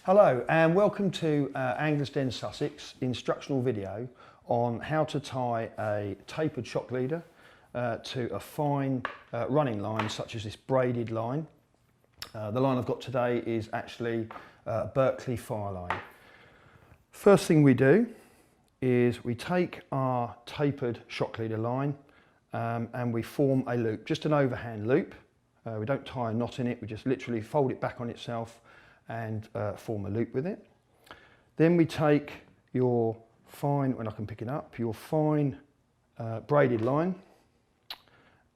Hello and welcome to Angler's Den Sussex instructional video on how to tie a tapered shock leader to a fine running line such as this braided line. The line I've got today is actually Berkeley fire line. First thing we do is we take our tapered shock leader line and we form a loop, just an overhand loop. We don't tie a knot in it, we just literally fold it back on itself and form a loop with it. Then we take your fine, when I can pick it up, your fine braided line,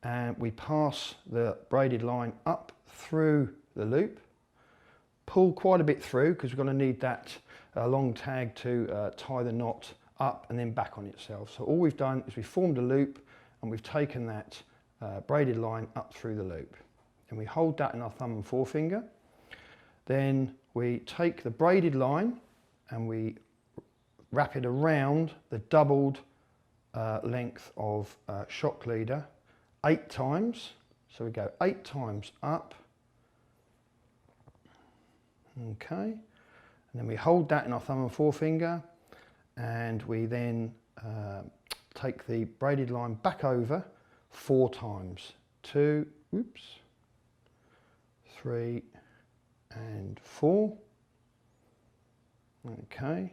and we pass the braided line up through the loop, pull quite a bit through because we're going to need that long tag to tie the knot up and then back on itself. So all we've done is we've formed a loop and we've taken that braided line up through the loop, and we hold that in our thumb and forefinger. Then we take the braided line and we wrap it around the doubled length of shock leader 8 times. So we go 8 times up. Okay, and then we hold that in our thumb and forefinger, and we then take the braided line back over 4 times. 2, 3 and 4. Okay,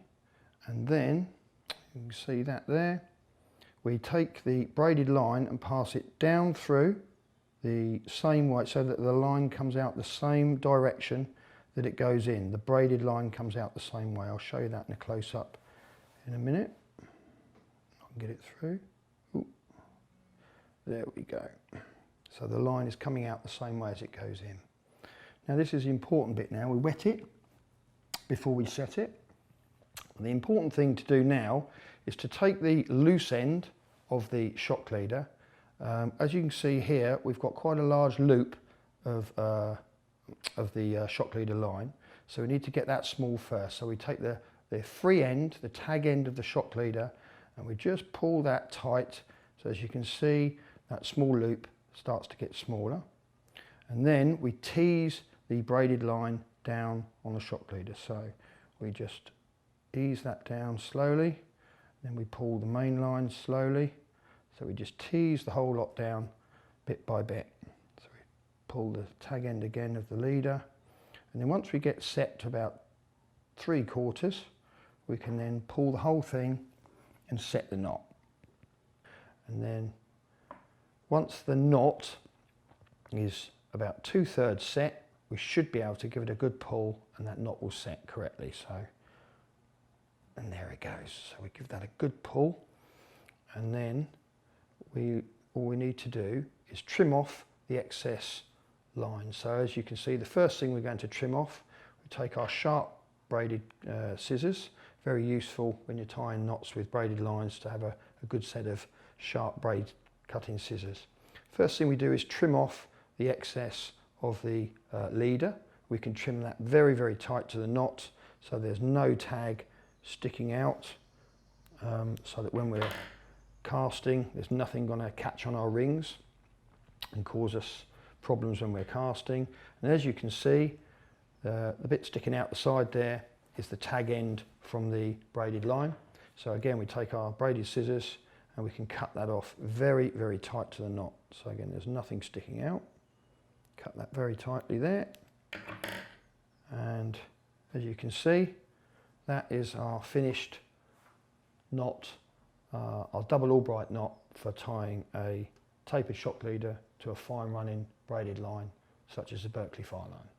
and then you can see that there. We take the braided line and pass it down through the same way so that the line comes out the same direction that it goes in. The braided line comes out the same way. I'll show you that in a close-up in a minute. I can get it through. Ooh. There we go. So the line is coming out the same way as it goes in. Now this is the important bit now. We wet it before we set it. The important thing to do now is to take the loose end of the shock leader. As you can see here, we've got quite a large loop of the shock leader line. So we need to get that small first. So we take the free end, the tag end of the shock leader, and we just pull that tight. So as you can see, that small loop starts to get smaller. And then we tease the braided line down on the shock leader. So we just ease that down slowly, then we pull the main line slowly. So we just tease the whole lot down bit by bit. So we pull the tag end again of the leader, and then once we get set to about 3/4, we can then pull the whole thing and set the knot. And then once the knot is about 2/3 set, we should be able to give it a good pull and that knot will set correctly. So, and there it goes. So we give that a good pull, and then all we need to do is trim off the excess line. So as you can see, the first thing we're going to trim off, we take our sharp braided scissors. Very useful when you're tying knots with braided lines to have a good set of sharp braid cutting scissors. First thing we do is trim off the excess of the leader. We can trim that very, very tight to the knot so there's no tag sticking out, so that when we're casting there's nothing going to catch on our rings and cause us problems when we're casting. And as you can see, the bit sticking out the side there is the tag end from the braided line. So again, we take our braided scissors and we can cut that off very, very tight to the knot. So again, there's nothing sticking out. Cut that very tightly there, and as you can see, that is our finished knot, our double Albright knot for tying a tapered shock leader to a fine running braided line such as the Berkeley fire line.